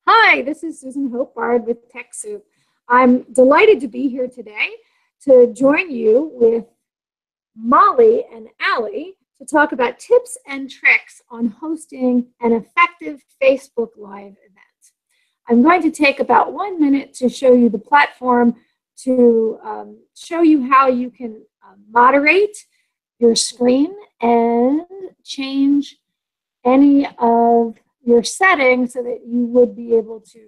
Hi, this is Susan Hope Bard with TechSoup. I'm delighted to be here today to join you with Molly and Allie to talk about tips and tricks on hosting an effective Facebook Live event. I'm going to take about 1 minute to show you the platform to show you how you can moderate your screen and change any of your settings so that you would be able to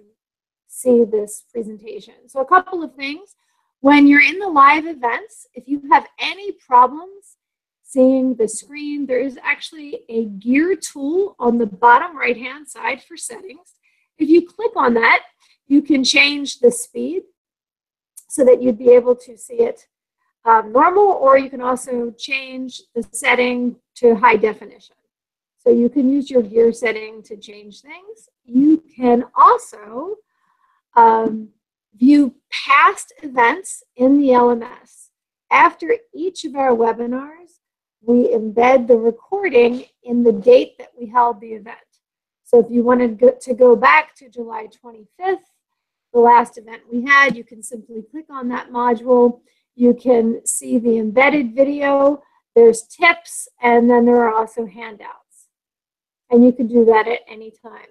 see this presentation. So a couple of things. When you're in the live events, if you have any problems seeing the screen, there is actually a gear tool on the bottom right-hand side for settings. If you click on that, you can change the speed so that you'd be able to see it normal, or you can also change the setting to high definition. So you can use your gear setting to change things. You can also view past events in the LMS. After each of our webinars, we embed the recording in the date that we held the event. So if you wanted to go back to July 25th, the last event we had, you can simply click on that module. You can see the embedded video, there's tips, and then there are also handouts. And you can do that at any time.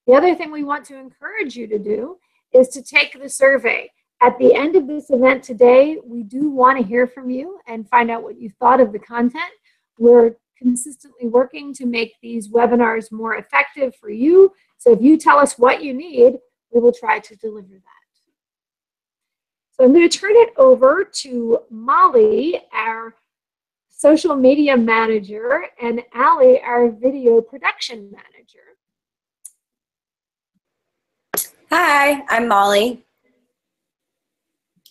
The other thing we want to encourage you to do is to take the survey. At the end of this event today, we do want to hear from you and find out what you thought of the content. We're consistently working to make these webinars more effective for you. So if you tell us what you need, we will try to deliver that. So I'm going to turn it over to Molly, our social media manager, and Allie, our video production manager. Hi, I'm Molly.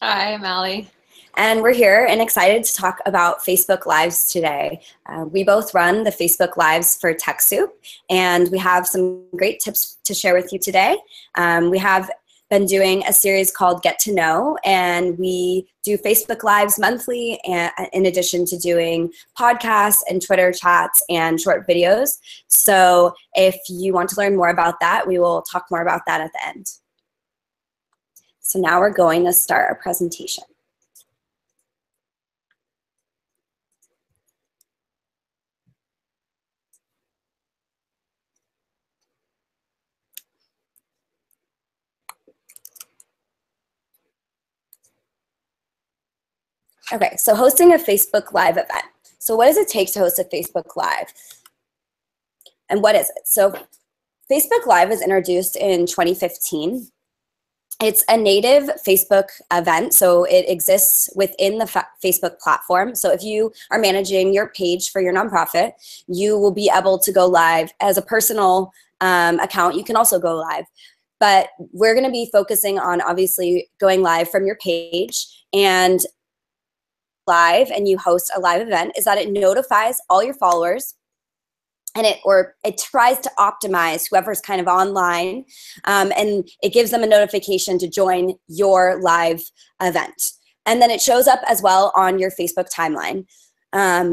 Hi, I'm Allie. And we're here and excited to talk about Facebook Lives today. We both run the Facebook Lives for TechSoup, and we have some great tips to share with you today. We have been doing a series called Get to Know, and we do Facebook Lives monthly, and in addition to doing podcasts and Twitter chats and short videos. So if you want to learn more about that, we will talk more about that at the end. So now we're going to start our presentation. Okay, so hosting a Facebook Live event. So what does it take to host a Facebook Live? And what is it? So Facebook Live was introduced in 2015. It's a native Facebook event, so it exists within the Facebook platform. So if you are managing your page for your nonprofit, you will be able to go live as a personal account. You can also go live. But we're going to be focusing on obviously going live from your page, and live and you host a live event is that it notifies all your followers, and it tries to optimize whoever's kind of online, and it gives them a notification to join your live event. And then it shows up as well on your Facebook timeline.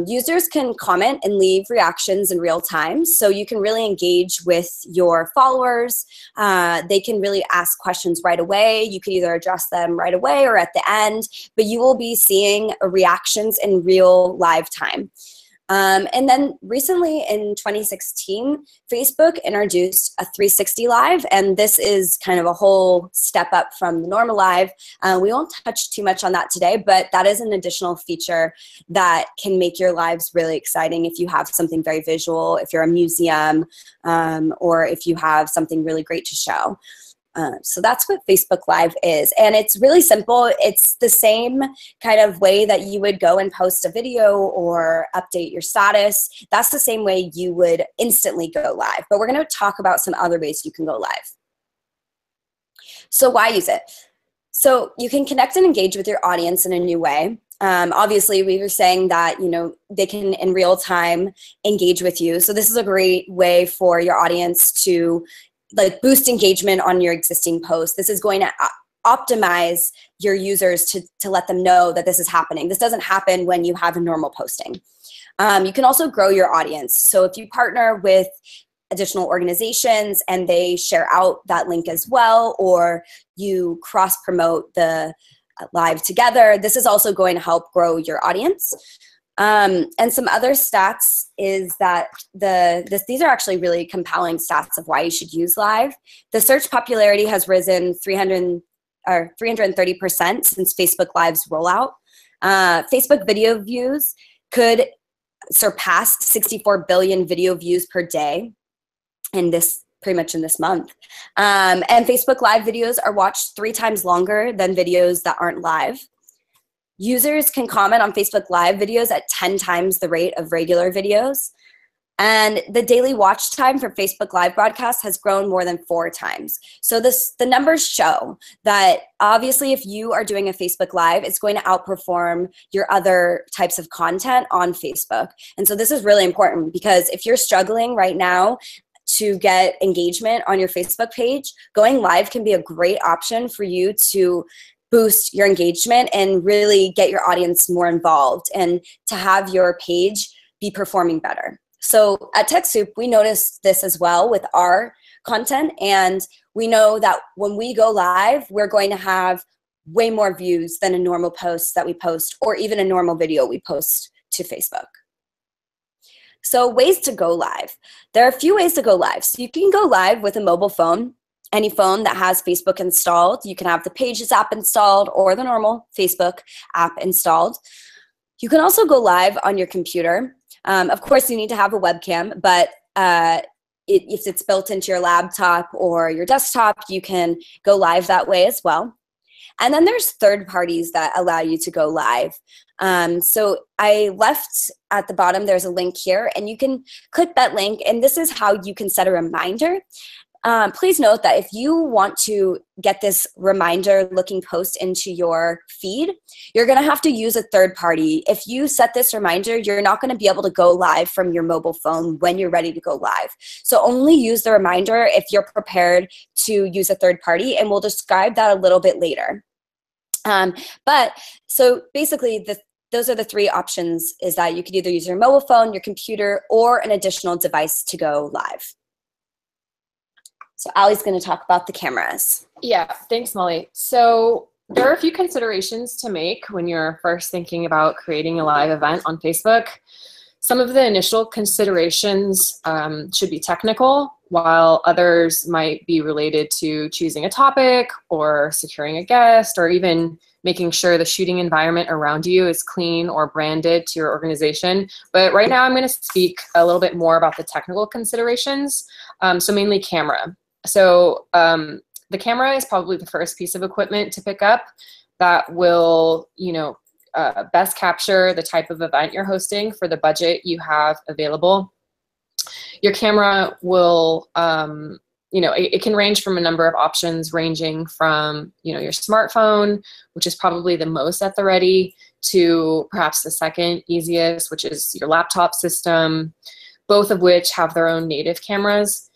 Users can comment and leave reactions in real time, so you can really engage with your followers. They can really ask questions right away. You can either address them right away or at the end, but you will be seeing reactions in real live time. And then recently in 2016, Facebook introduced a 360 Live, and this is kind of a whole step up from the normal live. We won't touch too much on that today, but that is an additional feature that can make your lives really exciting if you have something very visual, if you're a museum, or if you have something really great to show. So that's what Facebook Live is. And it's really simple. It's the same kind of way that you would go and post a video or update your status. That's the same way you would instantly go live. But we're going to talk about some other ways you can go live. So why use it? So you can connect and engage with your audience in a new way. Obviously, we were saying that, they can in real time engage with you. So this is a great way for your audience to boost engagement on your existing posts. This is going to optimize your users to let them know that this is happening. This doesn't happen when you have a normal posting. You can also grow your audience. So if you partner with additional organizations and they share out that link as well, or you cross promote the live together, this is also going to help grow your audience. And some other stats is that these are actually really compelling stats of why you should use live. The search popularity has risen 330% since Facebook Live's rollout. Facebook video views could surpass 64 billion video views per day pretty much in this month. And Facebook Live videos are watched 3 times longer than videos that aren't live. Users can comment on Facebook Live videos at 10 times the rate of regular videos. And the daily watch time for Facebook Live broadcasts has grown more than 4 times. So the numbers show that obviously if you are doing a Facebook Live, it's going to outperform your other types of content on Facebook. And so this is really important because if you're struggling right now to get engagement on your Facebook page, going live can be a great option for you to boost your engagement and really get your audience more involved and to have your page be performing better. So at TechSoup, we noticed this as well with our content, and we know that when we go live, we're going to have way more views than a normal post that we post, or even a normal video we post to Facebook. So ways to go live. There are a few ways to go live. So you can go live with a mobile phone. Any phone that has Facebook installed. You can have the Pages app installed or the normal Facebook app installed. You can also go live on your computer. Of course, you need to have a webcam, but if it's built into your laptop or your desktop, you can go live that way as well. And then there's third parties that allow you to go live. So I left at the bottom, there's a link here, and you can click that link, and this is how you can set a reminder. Please note that if you want to get this reminder looking post into your feed, you're going to have to use a third party. If you set this reminder, you're not going to be able to go live from your mobile phone when you're ready to go live. So only use the reminder if you're prepared to use a third party, and we'll describe that a little bit later. So basically those are the 3 options, is that you could either use your mobile phone, your computer, or an additional device to go live. So Allie's going to talk about the cameras. Yeah, thanks, Molly. So there are a few considerations to make when you're first thinking about creating a live event on Facebook. Some of the initial considerations should be technical, while others might be related to choosing a topic or securing a guest, or even making sure the shooting environment around you is clean or branded to your organization. But right now I'm going to speak a little bit more about the technical considerations, so mainly camera. So the camera is probably the first piece of equipment to pick up that will, best capture the type of event you're hosting for the budget you have available. Your camera will, it can range from a number of options, ranging from, your smartphone, which is probably the most at the ready, to perhaps the second easiest, which is your laptop system, both of which have their own native cameras.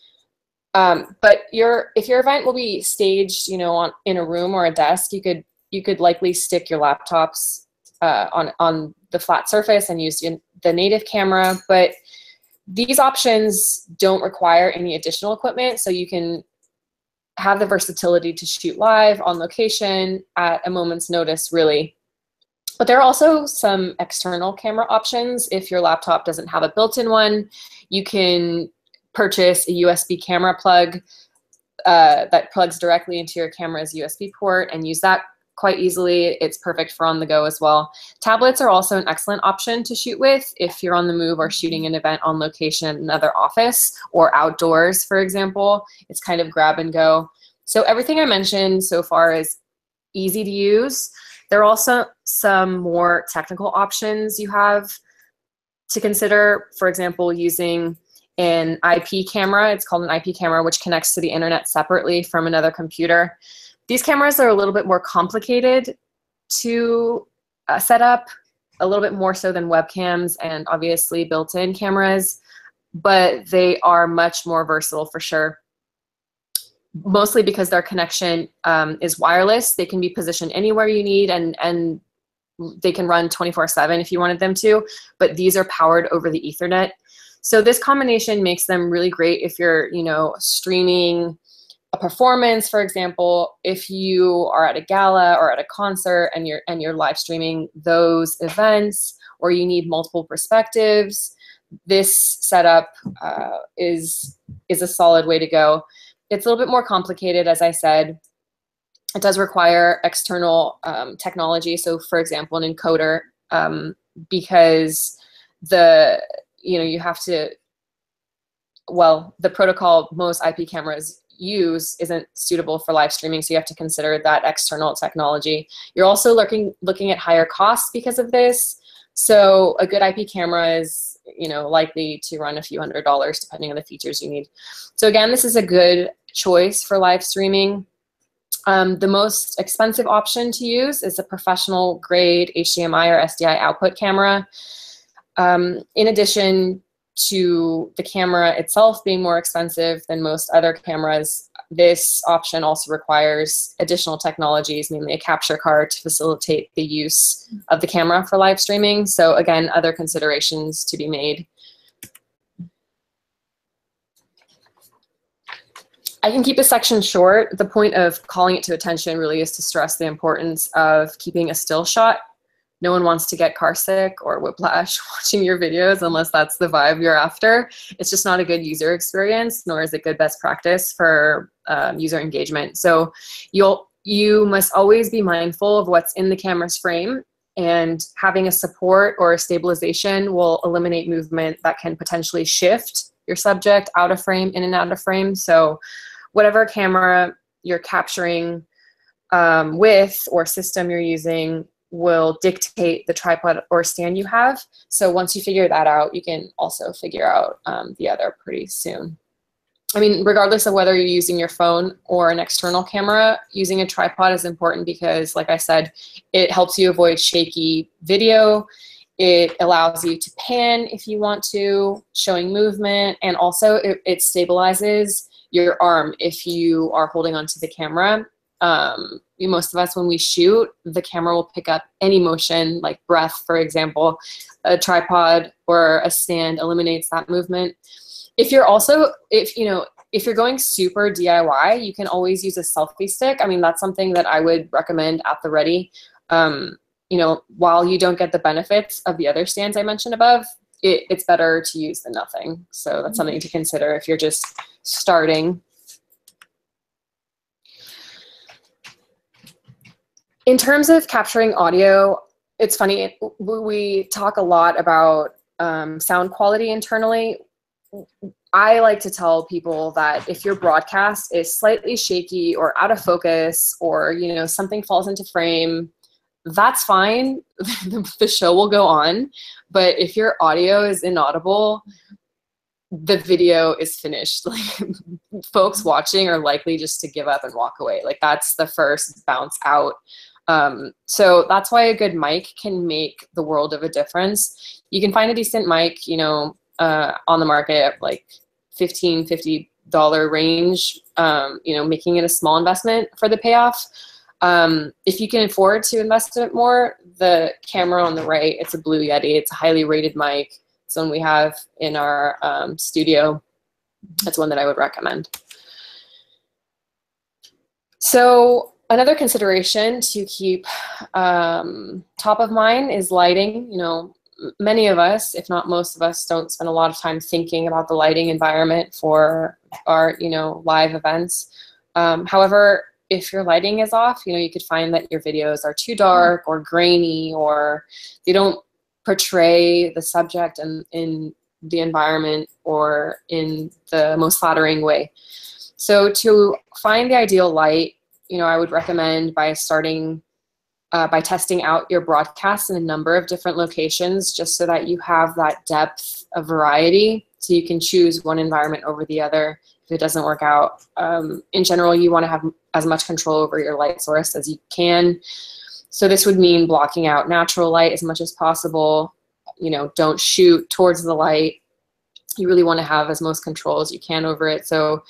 But if your event will be staged, in a room or a desk, you could likely stick your laptops on the flat surface and use the native camera. But these options don't require any additional equipment, so you can have the versatility to shoot live on location at a moment's notice, really. But there are also some external camera options. If your laptop doesn't have a built-in one, you can purchase a USB camera plug that plugs directly into your camera's USB port and use that quite easily. It's perfect for on the go as well. Tablets are also an excellent option to shoot with if you're on the move or shooting an event on location at another office or outdoors, for example. It's kind of grab and go. So everything I mentioned so far is easy to use. There are also some more technical options you have to consider. For example, using an IP camera. It's called an IP camera, which connects to the internet separately from another computer. These cameras are a little bit more complicated to set up, a little bit more so than webcams and obviously built-in cameras, but they are much more versatile for sure. Mostly because their connection is wireless. They can be positioned anywhere you need, and they can run 24/7 if you wanted them to, but these are powered over the Ethernet. So this combination makes them really great if you're, streaming a performance, for example. If you are at a gala or at a concert and you're live streaming those events, or you need multiple perspectives, this setup is a solid way to go. It's a little bit more complicated, as I said. It does require external technology. So, for example, an encoder, because you have to. Well, the protocol most IP cameras use isn't suitable for live streaming, so you have to consider that external technology. You're also looking at higher costs because of this. So a good IP camera is, likely to run a few $100s depending on the features you need. So again, this is a good choice for live streaming. The most expensive option to use is a professional grade HDMI or SDI output camera. In addition to the camera itself being more expensive than most other cameras, this option also requires additional technologies, mainly a capture card to facilitate the use of the camera for live streaming. So again, other considerations to be made. I can keep this section short. The point of calling it to attention really is to stress the importance of keeping a still shot. No one wants to get car sick or whiplash watching your videos unless that's the vibe you're after. It's just not a good user experience, nor is it good best practice for user engagement. So you must always be mindful of what's in the camera's frame, and having a support or a stabilization will eliminate movement that can potentially shift your subject out of frame, in and out of frame. So whatever camera you're capturing with, or system you're using, will dictate the tripod or stand you have. So once you figure that out, you can also figure out the other pretty soon. I mean, regardless of whether you're using your phone or an external camera, using a tripod is important because, like I said, it helps you avoid shaky video. It allows you to pan if you want to, showing movement, and also it stabilizes your arm if you are holding onto the camera. Most of us, when we shoot, the camera will pick up any motion, like breath, for example. A tripod or a stand eliminates that movement. If you're going super DIY, you can always use a selfie stick. I mean, that's something that I would recommend at the ready. While you don't get the benefits of the other stands I mentioned above, it's better to use than nothing. So that's something to consider if you're just starting. In terms of capturing audio, it's funny, we talk a lot about sound quality internally. I like to tell people that if your broadcast is slightly shaky or out of focus, or something falls into frame, that's fine. The show will go on. But if your audio is inaudible, the video is finished. Like, folks watching are likely just to give up and walk away. Like, that's the first bounce out. So that's why a good mic can make the world of a difference. You can find a decent mic, on the market at like $15, $50 range, making it a small investment for the payoff. If you can afford to invest in it more, the camera on the right, it's a Blue Yeti. It's a highly rated mic. It's one we have in our studio. That's one that I would recommend. So another consideration to keep top of mind is lighting. Many of us, if not most of us, don't spend a lot of time thinking about the lighting environment for our, live events. However, if your lighting is off, you could find that your videos are too dark or grainy, or they don't portray the subject in the environment or in the most flattering way. So to find the ideal light, I would recommend by testing out your broadcasts in a number of different locations, just so that you have that depth of variety, so you can choose one environment over the other if it doesn't work out. In general, you want to have as much control over your light source as you can. So this would mean blocking out natural light as much as possible. Don't shoot towards the light. You really want to have as most control as you can over it. So,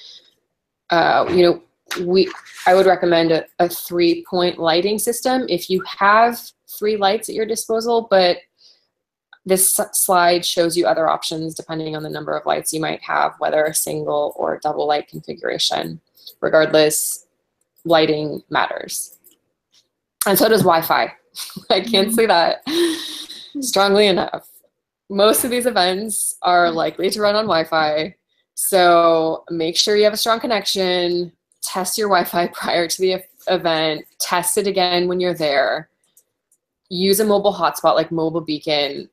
I would recommend a 3-point lighting system if you have 3 lights at your disposal, but This slide shows you other options depending on the number of lights you might have, whether a single or double light configuration. Regardless, lighting matters. And so does Wi-Fi. I can't say that strongly enough. Most of these events are likely to run on Wi-Fi, so make sure you have a strong connection. Test your Wi-Fi prior to the event. Test it again when you're there. Use a mobile hotspot like Mobile Beacon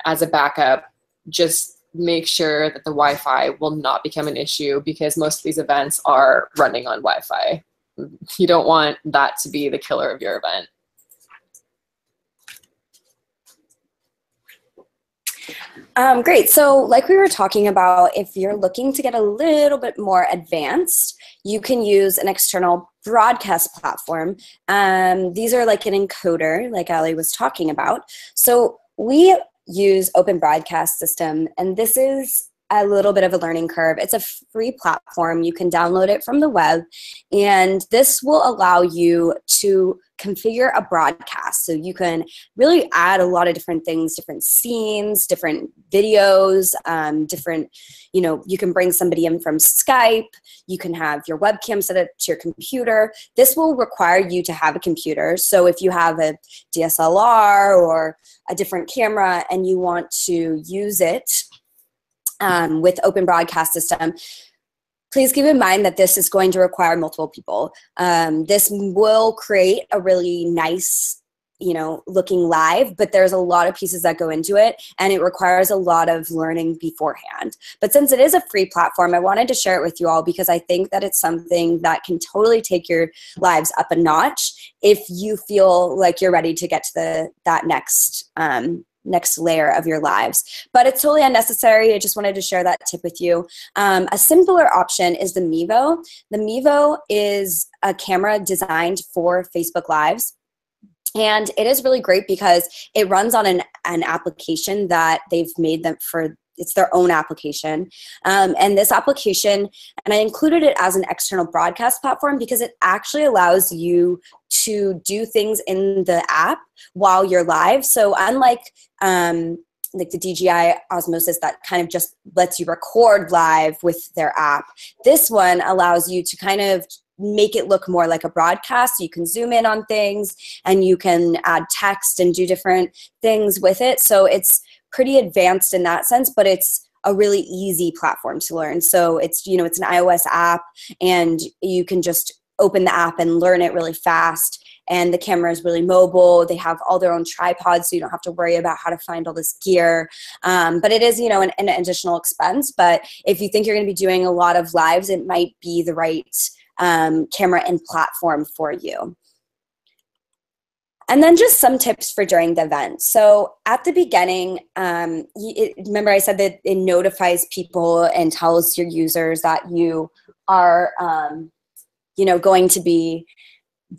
as a backup. Just make sure that the Wi-Fi will not become an issue, because most of these events are running on Wi-Fi. You don't want that to be the killer of your event. Great. So like we were talking about, if you're looking to get a little bit more advanced, you can use an external broadcast platform. These are like an encoder, like Ali was talking about. So we use Open Broadcast System, and this is a little bit of a learning curve. It's a free platform. You can download it from the web, and this will allow you to configure a broadcast. So you can really add a lot of different things, different scenes, different videos, different, you can bring somebody in from Skype. You can have your webcam set up to your computer. This will require you to have a computer. So if you have a DSLR or a different camera and you want to use it with Open Broadcast System, please keep in mind that this is going to require multiple people. This will create a really nice, looking live, but there's a lot of pieces that go into it, and it requires a lot of learning beforehand. But since it is a free platform, I wanted to share it with you all because I think that it's something that can totally take your lives up a notch if you feel like you're ready to get to that next layer of your lives. But it's totally unnecessary. I just wanted to share that tip with you. A simpler option is the Mevo. The Mevo is a camera designed for Facebook Lives. And it is really great because it runs on an application that they've made them for. It's their own application. And this application, and I included it as an external broadcast platform because it actually allows you to do things in the app while you're live. So unlike like the DJI Osmosis that kind of just lets you record live with their app, this one allows you to kind of make it look more like a broadcast. You can zoom in on things and you can add text and do different things with it. So it's pretty advanced in that sense, but it's a really easy platform to learn. So it's, it's an iOS app, and you can just open the app and learn it really fast. And the camera is really mobile. They have all their own tripods, so you don't have to worry about how to find all this gear. But it is, an additional expense. But if you think you're going to be doing a lot of lives, it might be the right camera and platform for you. And then just some tips for during the event. So at the beginning, remember I said that it notifies people and tells your users that you are, going to be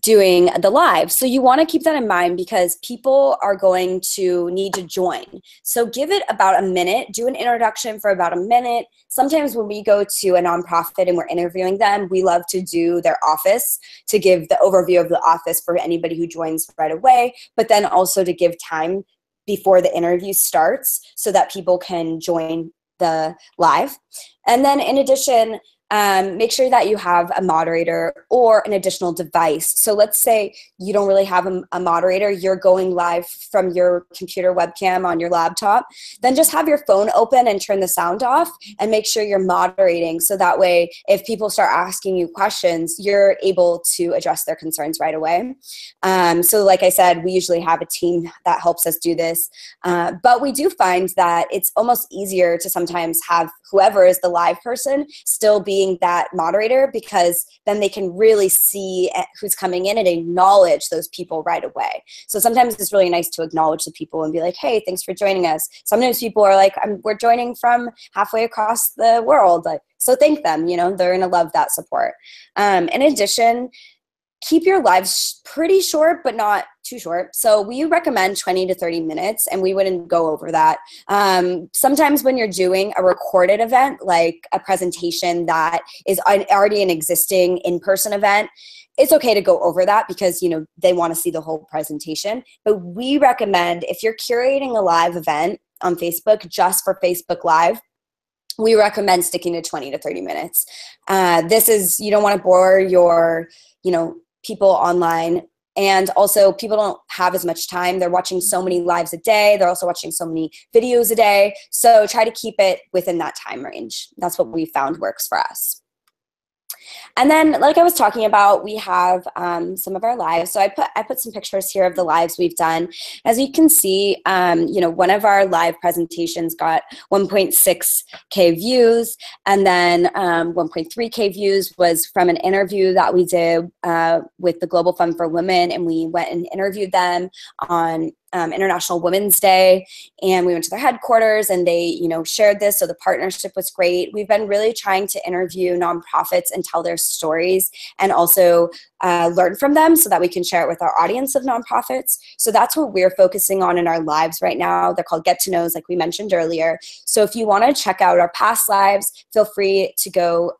doing the live. So you want to keep that in mind because people are going to need to join. So give it about a minute, do an introduction for about a minute. Sometimes when we go to a nonprofit and we're interviewing them, we love to do their office to give the overview of the office for anybody who joins right away, but then also to give time before the interview starts so that people can join the live. And then in addition, make sure that you have a moderator or an additional device. So let's say you don't really have a moderator, you're going live from your computer webcam on your laptop, then just have your phone open and turn the sound off and make sure you're moderating. So that way, if people start asking you questions, you're able to address their concerns right away. So like I said, we usually have a team that helps us do this. But we do find that it's almost easier to sometimes have whoever is the live person still being that moderator, because then they can really see who's coming in and acknowledge those people right away. So sometimes it's really nice to acknowledge the people and be like, hey, thanks for joining us. Sometimes people are like, we're joining from halfway across the world. So thank them, they're going to love that support. In addition, keep your lives pretty short, but not too short. So we recommend 20 to 30 minutes, and we wouldn't go over that. Sometimes when you're doing a recorded event, like a presentation that is already an existing in-person event, it's okay to go over that because, you know, they want to see the whole presentation. But we recommend, if you're curating a live event on Facebook just for Facebook Live, we recommend sticking to 20 to 30 minutes. This is, you don't want to bore your, you know, people online. And also, people don't have as much time. They're watching so many lives a day. They're also watching so many videos a day. So try to keep it within that time range. That's what we found works for us. And then, like I was talking about, we have some of our lives. So I put some pictures here of the lives we've done. As you can see, you know, one of our live presentations got 1.6K views, and then 1.3K views was from an interview that we did with the Global Fund for Women, and we went and interviewed them on International Women's Day, and we went to their headquarters, and they, you know, shared this. So the partnership was great. We've been really trying to interview nonprofits and tell their stories, and also learn from them so that we can share it with our audience of nonprofits. So that's what we're focusing on in our lives right now. They're called Get to Knows, like we mentioned earlier. So if you want to check out our past lives, feel free to go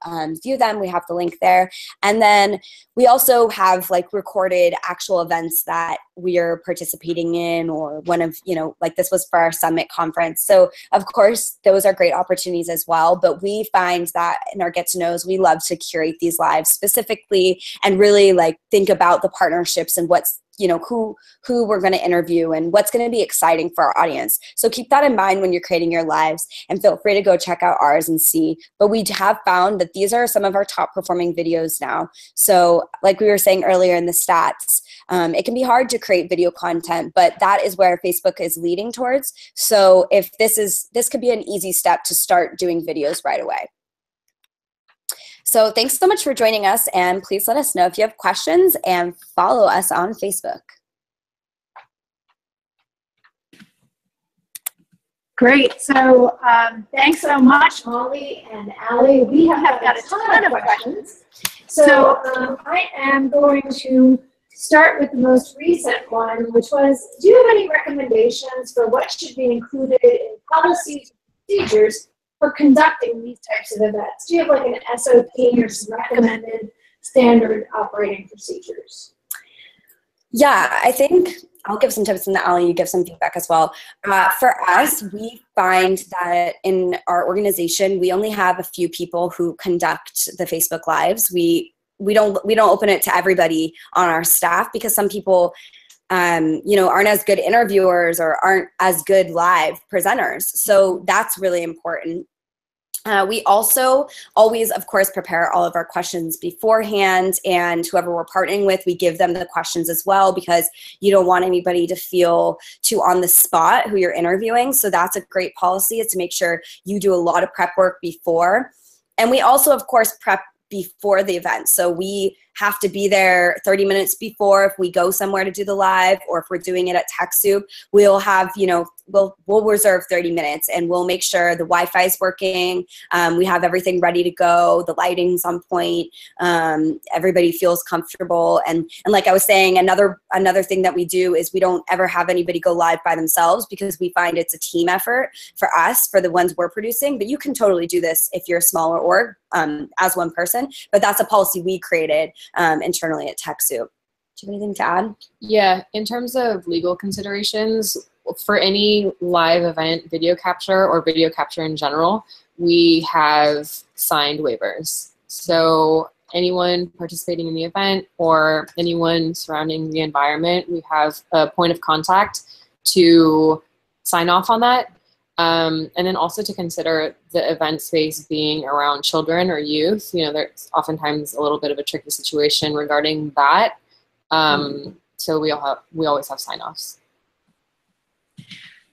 view them. We have the link there. And then we also have like recorded actual events that we are participating in, or one of, you know, like this was for our summit conference. So of course, those are great opportunities as well. But we find that in our Get to Knows, we love to curate these lives specifically and really like think about the partnerships and what's, you know, who we're going to interview and what's going to be exciting for our audience. So keep that in mind when you're creating your lives, and feel free to go check out ours and see. But we have found that these are some of our top performing videos now. So like we were saying earlier in the stats, it can be hard to create video content, but that is where Facebook is leading towards. So if this could be an easy step to start doing videos right away. So thanks so much for joining us, and please let us know if you have questions, and follow us on Facebook. Great. So thanks so much, Molly and Allie. We have got a ton of questions. So I am going to start with the most recent one, which was, do you have any recommendations for what should be included in policies and procedures for conducting these types of events? Do you have like an SOP or some recommended standard operating procedures? Yeah, I think I'll give some tips, and Allie, you give some feedback as well. For us, we find that in our organization, we only have a few people who conduct the Facebook Lives. We don't open it to everybody on our staff, because some people you know, aren't as good interviewers or aren't as good live presenters. So that's really important. We also always, of course, prepare all of our questions beforehand, and whoever we're partnering with, we give them the questions as well, because you don't want anybody to feel too on the spot who you're interviewing. So that's a great policy, is to make sure you do a lot of prep work before. And we also, of course, prep before the event. So we have to be there 30 minutes before if we go somewhere to do the live, or if we're doing it at TechSoup, we'll have, you know, we'll reserve 30 minutes, and we'll make sure the Wi-Fi is working. We have everything ready to go. The lighting's on point. Everybody feels comfortable. And like I was saying, another thing that we do is we don't ever have anybody go live by themselves, because we find it's a team effort for us, for the ones we're producing. But you can totally do this if you're a smaller org as one person. But that's a policy we created internally at TechSoup. Do you have anything to add? Yeah, in terms of legal considerations, for any live event video capture or video capture in general, we have signed waivers. So anyone participating in the event or anyone surrounding the environment, we have a point of contact to sign off on that. And then also to consider the event space being around children or youth. You know, there's oftentimes a little bit of a tricky situation regarding that. So we always have sign-offs.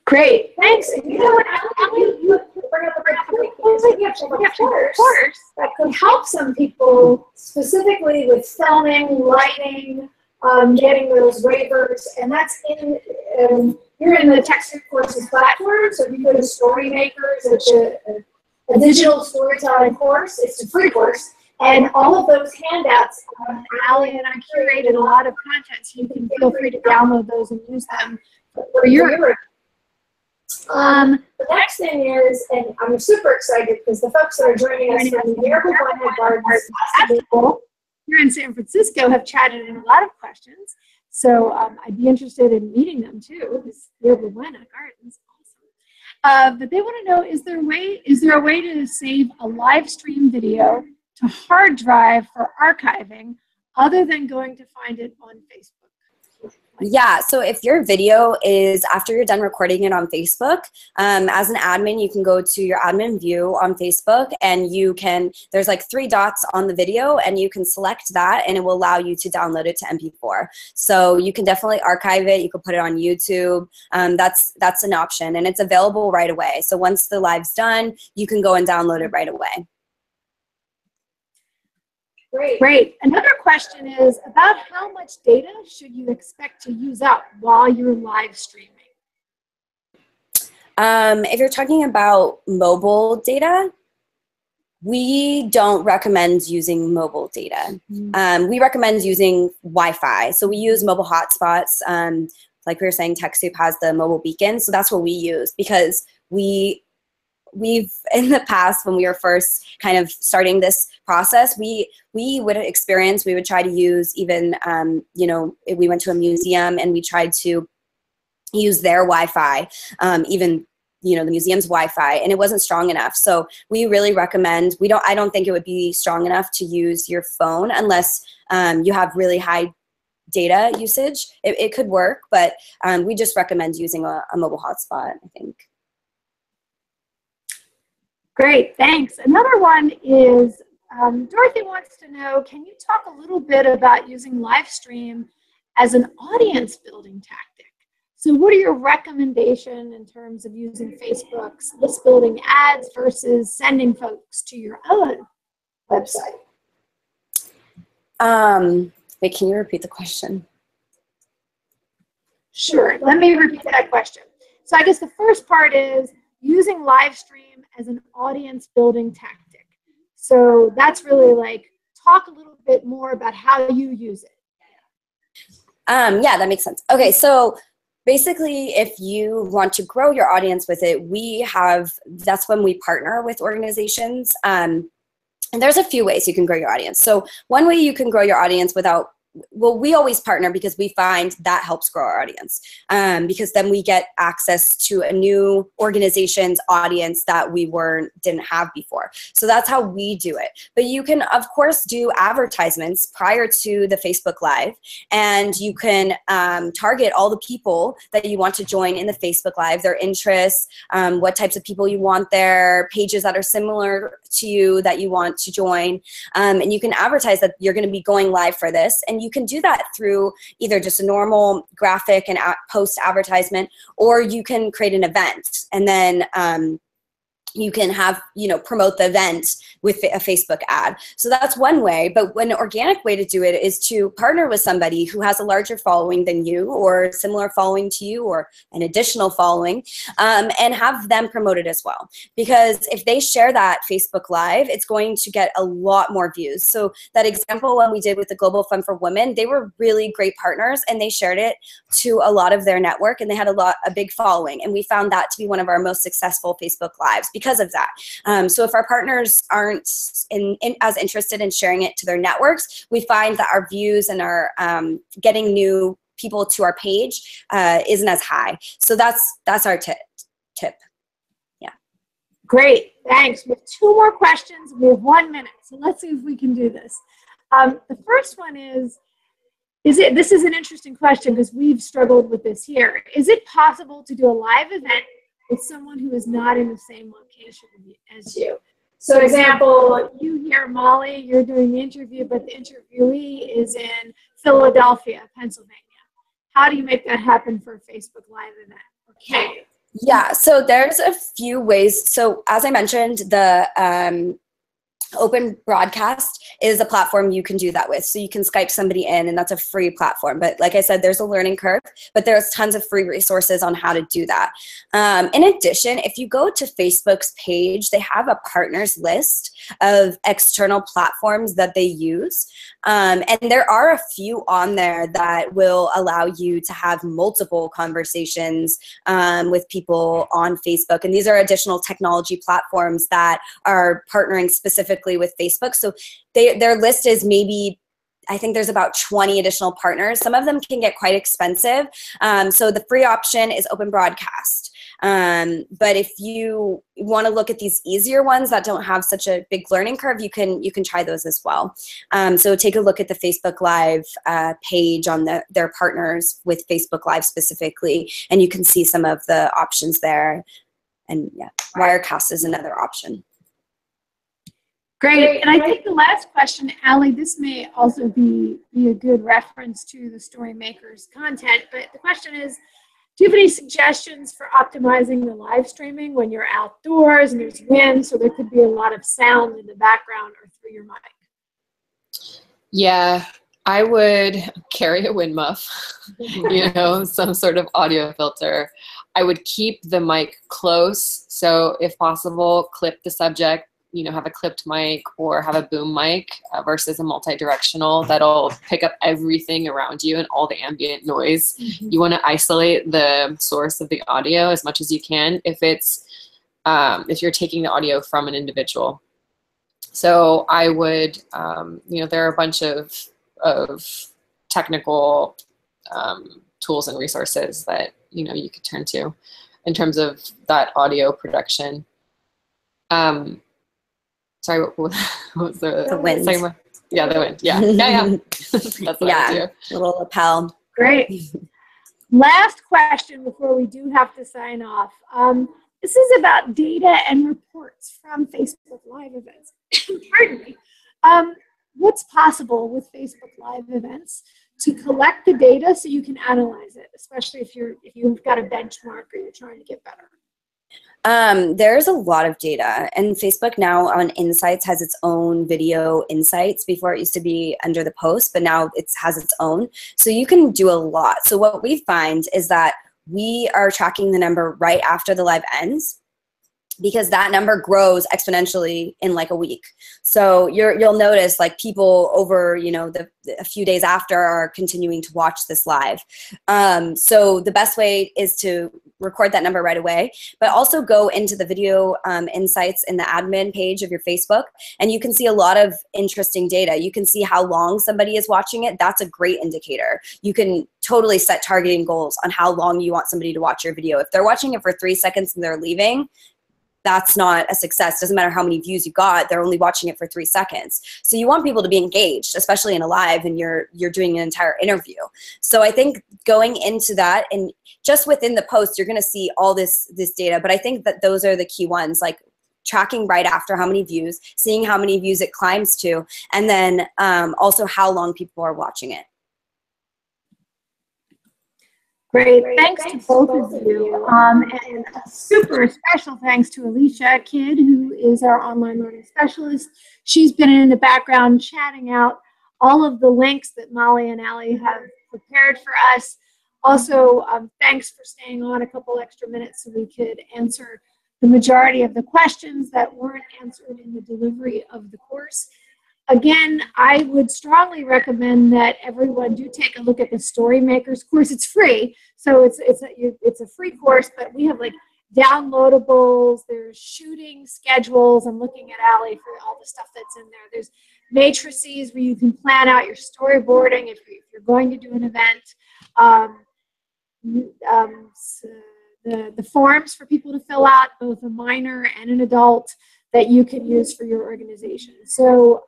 Great, thanks. And you know what, you bring up a great point, because we have a course that could help some people, specifically with filming, lighting, getting those waivers, and that's in, you're in the TechSoup courses platform. So if you go to Storymakers, it's a digital storytelling course. It's a free course, And all of those handouts, Allie and I curated a lot of content, so you can feel free to download those and use them for your. The next thing is, and I'm super excited because the folks that are joining us from the Miracle Gardens here in San Francisco have chatted in a lot of questions. So I'd be interested in meeting them too. This Miracle Gardens, awesome. But they want to know: is there a way to save a live stream video to hard drive for archiving, other than going to find it on Facebook? Yeah, so if your video is, after you're done recording it on Facebook, as an admin, you can go to your admin view on Facebook, and there's like 3 dots on the video, and you can select that, and it will allow you to download it to MP4. So you can definitely archive it. You can put it on YouTube. That's an option, and it's available right away. So once the live's done, you can go and download it right away. Great. Another question is about how much data should you expect to use up while you're live streaming? If you're talking about mobile data, we don't recommend using mobile data. We recommend using Wi-Fi. So we use mobile hotspots. Like we were saying, TechSoup has the mobile beacon. So that's what we use, because we've in the past, when we were first kind of starting this process, we would try to use even, we went to a museum and we tried to use their Wi-Fi, even, the museum's Wi-Fi, and it wasn't strong enough. So we really recommend, I don't think it would be strong enough to use your phone unless you have really high data usage. It could work, but we just recommend using a mobile hotspot, I think. Great, thanks. Another one is, Dorothy wants to know, can you talk a little bit about using live stream as an audience building tactic? So what are your recommendations in terms of using Facebook's list building ads versus sending folks to your own website? Wait, can you repeat the question? Sure, let me repeat that question. So I guess the first part is using live stream as an audience building tactic. So that's really like, talk a little bit more about how you use it. Yeah, that makes sense. Okay, so basically, if you want to grow your audience with it, that's when we partner with organizations. And there's a few ways you can grow your audience. So one way you can grow your audience we always partner because we find that helps grow our audience, because then we get access to a new organization's audience that we didn't have before. So that's how we do it. But you can, of course, do advertisements prior to the Facebook Live, and you can target all the people that you want to join in the Facebook Live, their interests, what types of people you want there, pages that are similar to you that you want to join, and you can advertise that you're going to be going live for this. And you can do that through either just a normal graphic and post advertisement, or you can create an event, and then you can have, promote the event with a Facebook ad. So that's one way. But an organic way to do it is to partner with somebody who has a larger following than you, or similar following to you, or an additional following, and have them promote it as well. Because if they share that Facebook Live, it's going to get a lot more views. So that example when we did with the Global Fund for Women, they were really great partners, and they shared it to a lot of their network, and they had a big following. And we found that to be one of our most successful Facebook Lives because of that. So if our partners aren't as interested in sharing it to their networks, we find that our views and our getting new people to our page isn't as high. So that's our tip. Yeah. Great, thanks. We have 2 more questions. We have 1 minute, so let's see if we can do this. The first one is this is an interesting question because we've struggled with this here. Is it possible to do a live event with someone who is not in the same location as you? So example, you here, Molly, you're doing the interview, but the interviewee is in Philadelphia, Pennsylvania. How do you make that happen for a Facebook Live event? Okay. Yeah, so there's a few ways. So as I mentioned, the Open Broadcast is a platform you can do that with. So you can Skype somebody in, and that's a free platform. But like I said, there's a learning curve, but there's tons of free resources on how to do that. In addition, if you go to Facebook's page, they have a partners list of external platforms that they use. And there are a few on there that will allow you to have multiple conversations with people on Facebook. And these are additional technology platforms that are partnering specifically with Facebook. So their list is maybe, I think there's about 20 additional partners. Some of them can get quite expensive. So the free option is Open Broadcast. But if you want to look at these easier ones that don't have such a big learning curve, you can try those as well. So take a look at the Facebook Live page on their partners with Facebook Live specifically, and you can see some of the options there. And yeah, Wirecast is another option. Great. And I think the last question, Allie, this may also be a good reference to the Story Makers content, but the question is, do you have any suggestions for optimizing the live streaming when you're outdoors and there's wind, so there could be a lot of sound in the background or through your mic? Yeah, I would carry a wind muff, some sort of audio filter. I would keep the mic close, so if possible, clip the subject, have a clipped mic or have a boom mic versus a multi-directional that'll pick up everything around you and all the ambient noise. Mm-hmm. You want to isolate the source of the audio as much as you can if if you're taking the audio from an individual. So I would, there are a bunch of technical tools and resources that, you could turn to in terms of that audio production. Sorry, what was the wind? Yeah, the wind. Yeah. That's what I do. A little lapel. Great. Last question before we do have to sign off. This is about data and reports from Facebook Live events. Pardon me. What's possible with Facebook Live events to collect the data so you can analyze it, especially if you've got a benchmark or you're trying to get better? There's a lot of data, and Facebook now on Insights has its own video insights. Before it used to be under the post, but now it has its own. So you can do a lot. So what we find is that we are tracking the number right after the live ends, because that number grows exponentially in like a week. So you'll notice like people over, a few days after are continuing to watch this live. So the best way is to record that number right away, but also go into the video insights in the admin page of your Facebook, and you can see a lot of interesting data. You can see how long somebody is watching it. That's a great indicator. You can totally set targeting goals on how long you want somebody to watch your video. If they're watching it for 3 seconds and they're leaving, that's not a success. Doesn't matter how many views you got, they're only watching it for 3 seconds. So you want people to be engaged, especially in a live and you're doing an entire interview. So I think going into that, and just within the post, you're gonna see all this data, but I think that those are the key ones, like tracking right after how many views, seeing how many views it climbs to, and then also how long people are watching it. Great. Thanks to both of you. And a super special thanks to Alicia Kidd, who is our online learning specialist. She's been in the background chatting out all of the links that Molly and Allie have prepared for us. Also, thanks for staying on a couple extra minutes so we could answer the majority of the questions that weren't answered in the delivery of the course. Again, I would strongly recommend that everyone do take a look at the Story Makers course. It's free, so it's a free course, but we have like downloadables, there's shooting schedules. I'm looking at Allie for all the stuff that's in there. There's matrices where you can plan out your storyboarding if you're going to do an event. The forms for people to fill out, both a minor and an adult, that you can use for your organization. So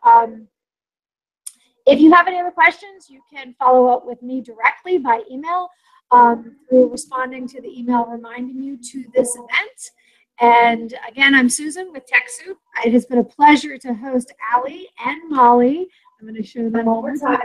if you have any other questions, you can follow up with me directly by email through responding to the email reminding you to this event. And again, I'm Susan with TechSoup. It has been a pleasure to host Allie and Molly. I'm going to show them all the time.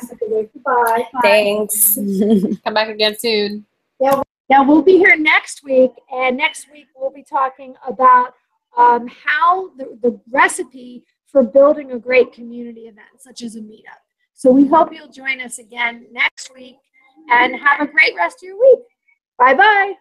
Bye. Thanks. Come back again soon. Yeah, we'll be here next week, and next week we'll be talking about how the recipe for building a great community event, such as a meetup. So we hope you'll join us again next week and have a great rest of your week. Bye-bye.